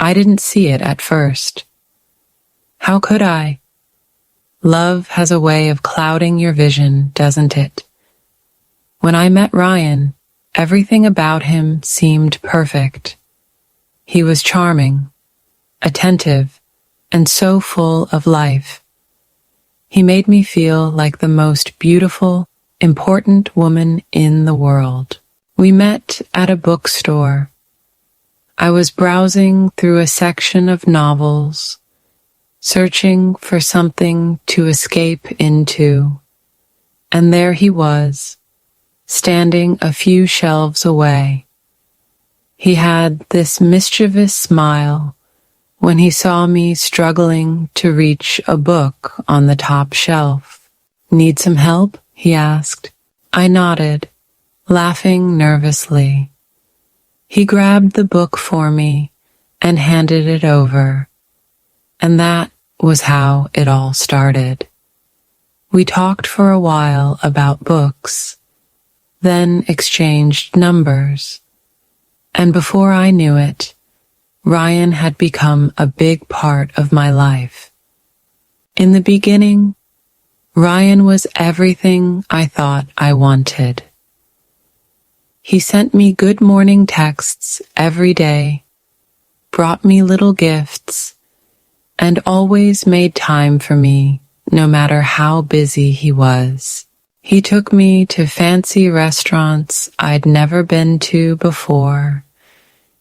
I didn't see it at first. How could I? Love has a way of clouding your vision, doesn't it? When I met Ryan, everything about him seemed perfect. He was charming, attentive, and so full of life. He made me feel like the most beautiful, important woman in the world. We met at a bookstore. I was browsing through a section of novels, searching for something to escape into, and there he was, standing a few shelves away. He had this mischievous smile when he saw me struggling to reach a book on the top shelf. "Need some help?" he asked. I nodded, laughing nervously. He grabbed the book for me and handed it over, and that was how it all started. We talked for a while about books, then exchanged numbers, and before I knew it, Ryan had become a big part of my life. In the beginning, Ryan was everything I thought I wanted. He sent me good morning texts every day, brought me little gifts, and always made time for me, no matter how busy he was. He took me to fancy restaurants I'd never been to before,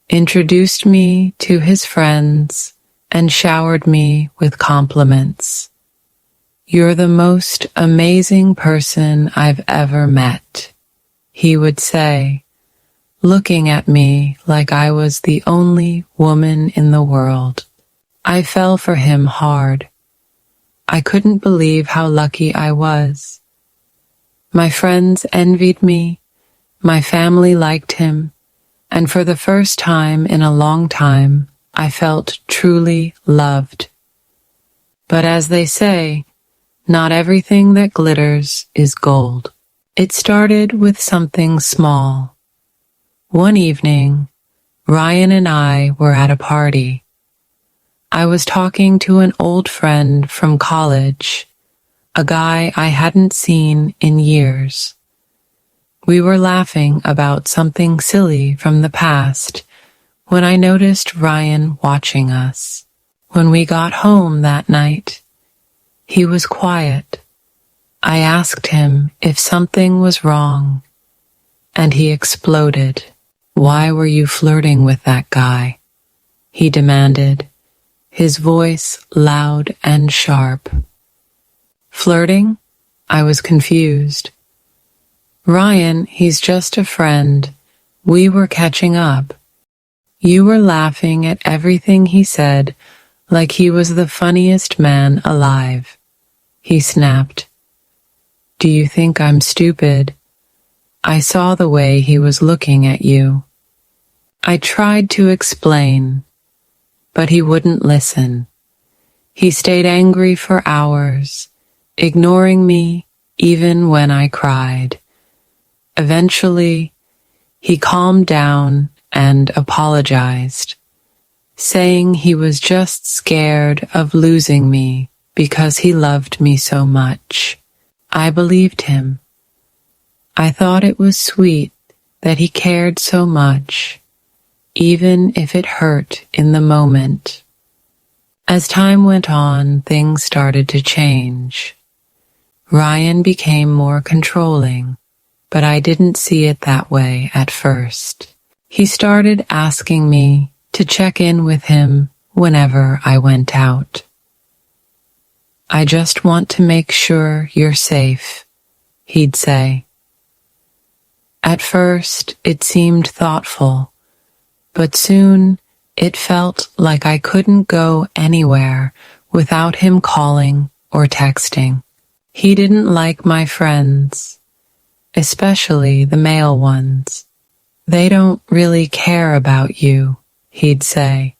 introduced me to his friends, and showered me with compliments. "You're the most amazing person I've ever met," he would say, looking at me like I was the only woman in the world. I fell for him hard. I couldn't believe how lucky I was. My friends envied me, my family liked him, and for the first time in a long time, I felt truly loved. But as they say, not everything that glitters is gold. It started with something small. One evening, Ryan and I were at a party. I was talking to an old friend from college, a guy I hadn't seen in years. We were laughing about something silly from the past when I noticed Ryan watching us. When we got home that night, he was quiet. I asked him if something was wrong, and he exploded. "Why were you flirting with that guy?" he demanded, his voice loud and sharp. "Flirting?" I was confused. "Ryan, he's just a friend. We were catching up. You were laughing at everything he said like he was the funniest man alive," he snapped. "Do you think I'm stupid? I saw the way he was looking at you." I tried to explain, but he wouldn't listen. He stayed angry for hours, ignoring me even when I cried. Eventually, he calmed down and apologized, saying he was just scared of losing me because he loved me so much. I believed him. I thought it was sweet that he cared so much, even if it hurt in the moment. As time went on, things started to change. Ryan became more controlling, but I didn't see it that way at first. He started asking me to check in with him whenever I went out. "I just want to make sure you're safe," he'd say. At first, it seemed thoughtful, but soon it felt like I couldn't go anywhere without him calling or texting. He didn't like my friends, especially the male ones. "They don't really care about you," he'd say.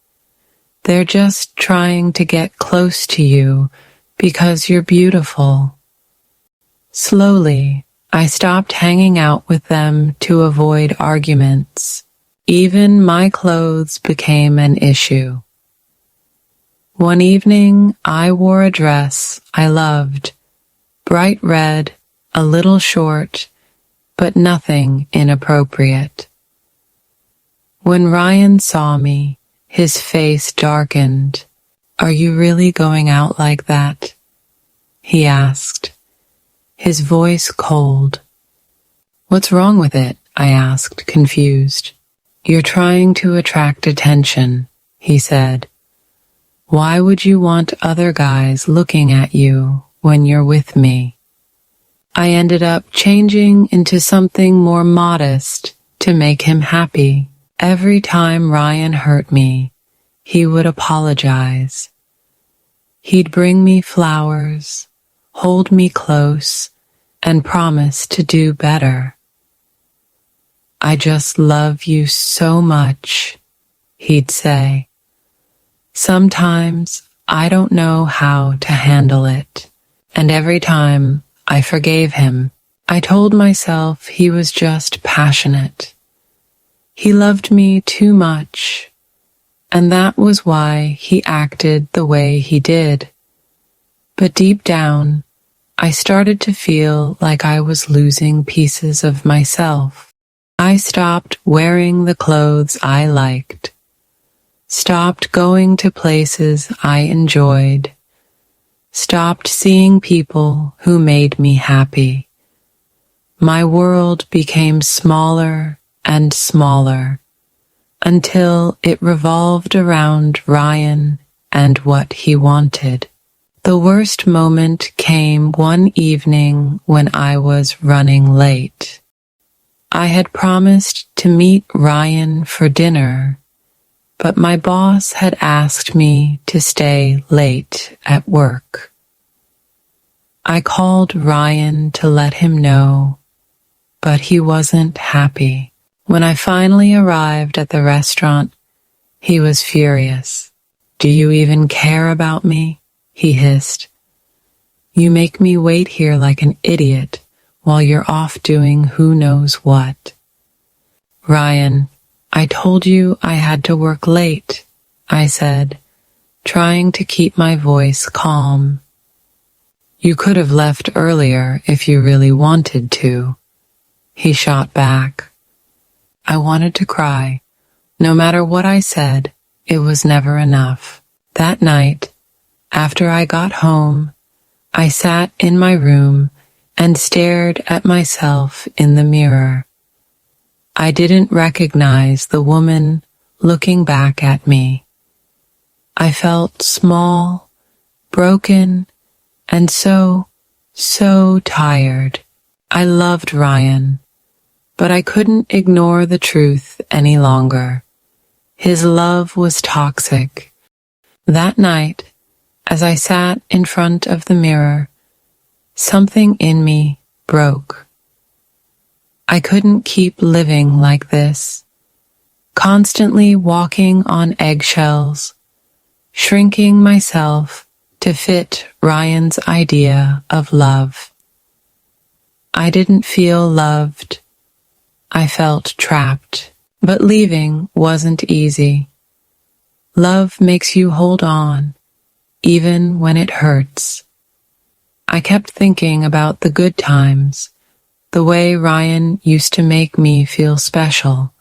"They're just trying to get close to you because you're beautiful." Slowly, I stopped hanging out with them to avoid arguments. Even my clothes became an issue. One evening, I wore a dress I loved, bright red, a little short, but nothing inappropriate. When Ryan saw me, his face darkened. "Are you really going out like that?" he asked, his voice cold. "What's wrong with it?" I asked, confused. "You're trying to attract attention," he said. "Why would you want other guys looking at you when you're with me?" I ended up changing into something more modest to make him happy. Every time Ryan hurt me, he would apologize. He'd bring me flowers, hold me close, and promise to do better. "I just love you so much," he'd say. Sometimes I don't know how to handle it, and every time I forgave him, I told myself he was just passionate. He loved me too much, and that was why he acted the way he did. But deep down, I started to feel like I was losing pieces of myself. I stopped wearing the clothes I liked, stopped going to places I enjoyed, stopped seeing people who made me happy. My world became smaller and smaller until it revolved around Ryan and what he wanted. The worst moment came one evening when I was running late. I had promised to meet Ryan for dinner, but my boss had asked me to stay late at work. I called Ryan to let him know, but he wasn't happy. When I finally arrived at the restaurant, he was furious. "Do you even care about me?" he hissed. "You make me wait here like an idiot while you're off doing who knows what." "Ryan, I told you I had to work late," I said, trying to keep my voice calm. "You could have left earlier if you really wanted to," he shot back. I wanted to cry. No matter what I said, it was never enough. That night, after I got home, I sat in my room and stared at myself in the mirror. I didn't recognize the woman looking back at me. I felt small, broken, and so tired. I loved Ryan, but I couldn't ignore the truth any longer. His love was toxic. That night, as I sat in front of the mirror, something in me broke. I couldn't keep living like this, constantly walking on eggshells, shrinking myself to fit Ryan's idea of love. I didn't feel loved. I felt trapped, but leaving wasn't easy. Love makes you hold on, even when it hurts. I kept thinking about the good times, the way Ryan used to make me feel special,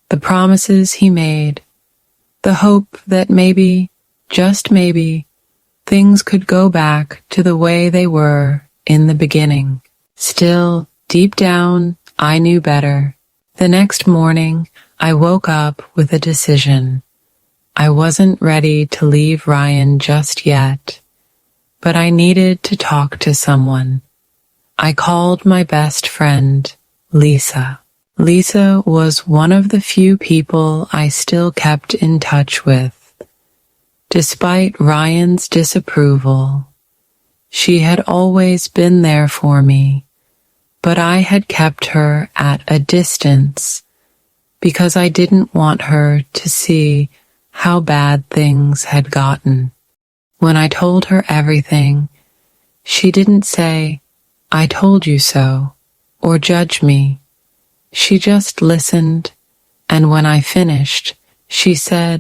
the promises he made, the hope that maybe, just maybe, things could go back to the way they were in the beginning. Still, deep down, I knew better. The next morning, I woke up with a decision. I wasn't ready to leave Ryan just yet, but I needed to talk to someone. I called my best friend, Lisa. Lisa was one of the few people I still kept in touch with. Despite Ryan's disapproval, she had always been there for me, but I had kept her at a distance because I didn't want her to see how bad things had gotten. When I told her everything, she didn't say, "I told you so," or judge me. She just listened, and when I finished, she said,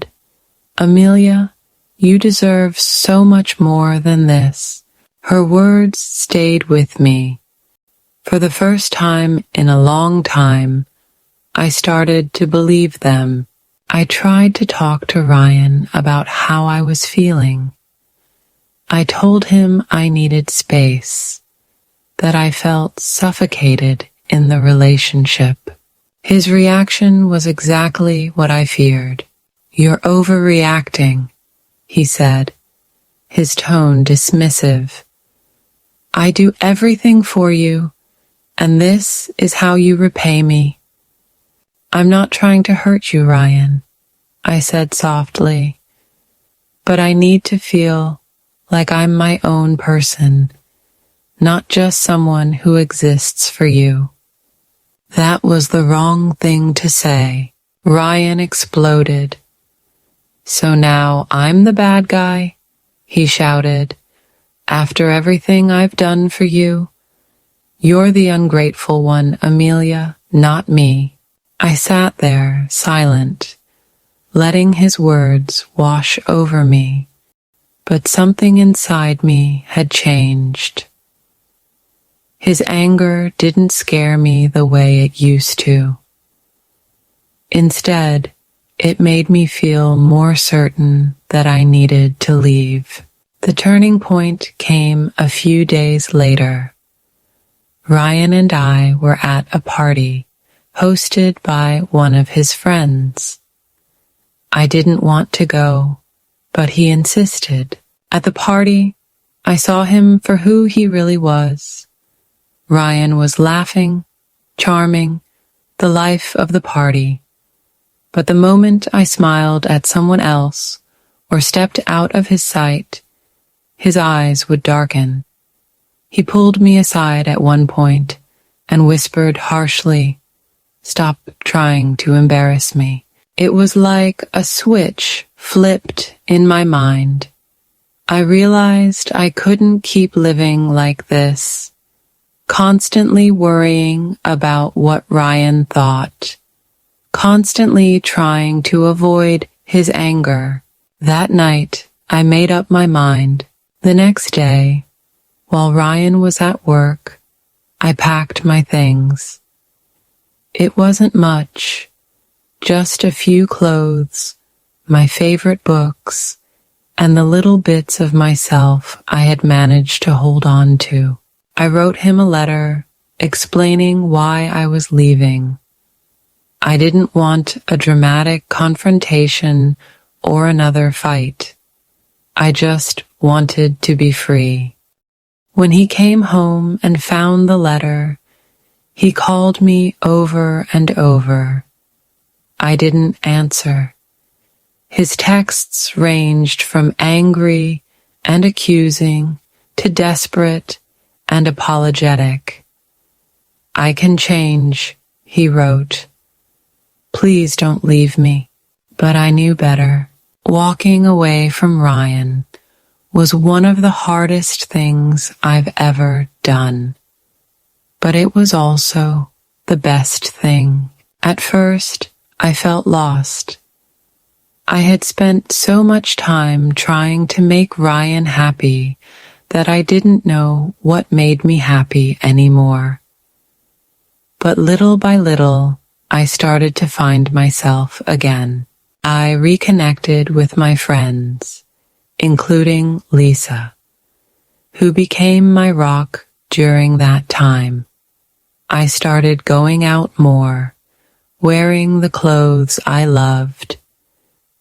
"Amelia, You deserve so much more than this." Her words stayed with me. For the first time in a long time, I started to believe them. I tried to talk to Ryan about how I was feeling. I told him I needed space, that I felt suffocated in the relationship. His reaction was exactly what I feared. "You're overreacting," he said, his tone dismissive. "I do everything for you, and this is how you repay me." "I'm not trying to hurt you, Ryan," I said softly, "but I need to feel like I'm my own person, not just someone who exists for you." That was the wrong thing to say. Ryan exploded. "So now I'm the bad guy?" he shouted. "After everything I've done for you? You're the ungrateful one, Amelia, not me." I sat there, silent, letting his words wash over me. But something inside me had changed. His anger didn't scare me the way it used to. Instead, it made me feel more certain that I needed to leave. The turning point came a few days later. Ryan and I were at a party hosted by one of his friends. I didn't want to go, but he insisted. At the party, I saw him for who he really was. Ryan was laughing, charming, the life of the party. But the moment I smiled at someone else or stepped out of his sight, his eyes would darken. He pulled me aside at one point and whispered harshly, "Stop trying to embarrass me." It was like a switch flipped in my mind. I realized I couldn't keep living like this, constantly worrying about what Ryan thought, constantly trying to avoid his anger. That night, I made up my mind. The next day, while Ryan was at work, I packed my things. It wasn't much, just a few clothes, my favorite books, and the little bits of myself I had managed to hold on to. I wrote him a letter explaining why I was leaving. I didn't want a dramatic confrontation or another fight. I just wanted to be free. When he came home and found the letter, he called me over and over. I didn't answer. His texts ranged from angry and accusing to desperate and apologetic. "I can change," he wrote. "Please don't leave me." But I knew better. Walking away from Ryan was one of the hardest things I've ever done. But it was also the best thing. At first, I felt lost. I had spent so much time trying to make Ryan happy that I didn't know what made me happy anymore. But little by little, I started to find myself again. I reconnected with my friends, including Lisa, who became my rock during that time. I started going out more, wearing the clothes I loved,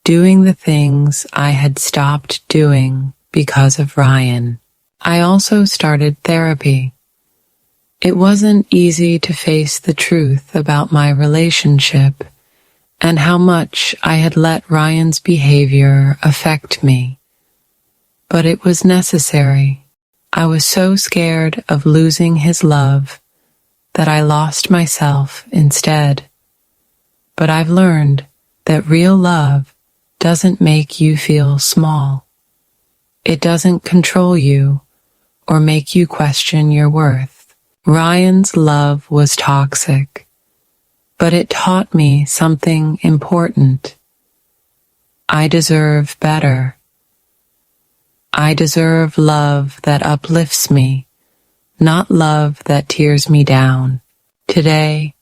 doing the things I had stopped doing because of Ryan. I also started therapy. It wasn't easy to face the truth about my relationship and how much I had let Ryan's behavior affect me. But it was necessary. I was so scared of losing his love that I lost myself instead. But I've learned that real love doesn't make you feel small. It doesn't control you or make you question your worth. Ryan's love was toxic, but it taught me something important. I deserve better. I deserve love that uplifts me, not love that tears me down. Today,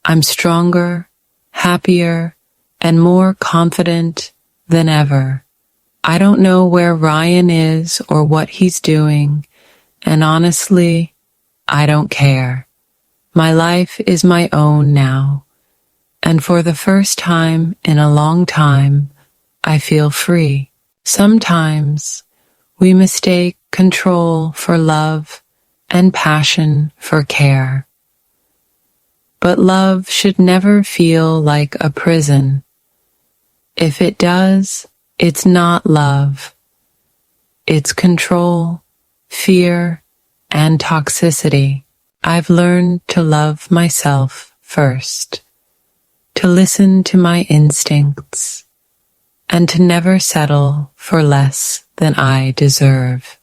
I'm stronger, happier, and more confident than ever. I don't know where Ryan is or what he's doing, and honestly, I don't care. My life is my own now, and for the first time in a long time, I feel free. Sometimes we mistake control for love and passion for care. But love should never feel like a prison. If it does, it's not love. It's control, fear, and toxicity. I've learned to love myself first, to listen to my instincts, and to never settle for less than I deserve.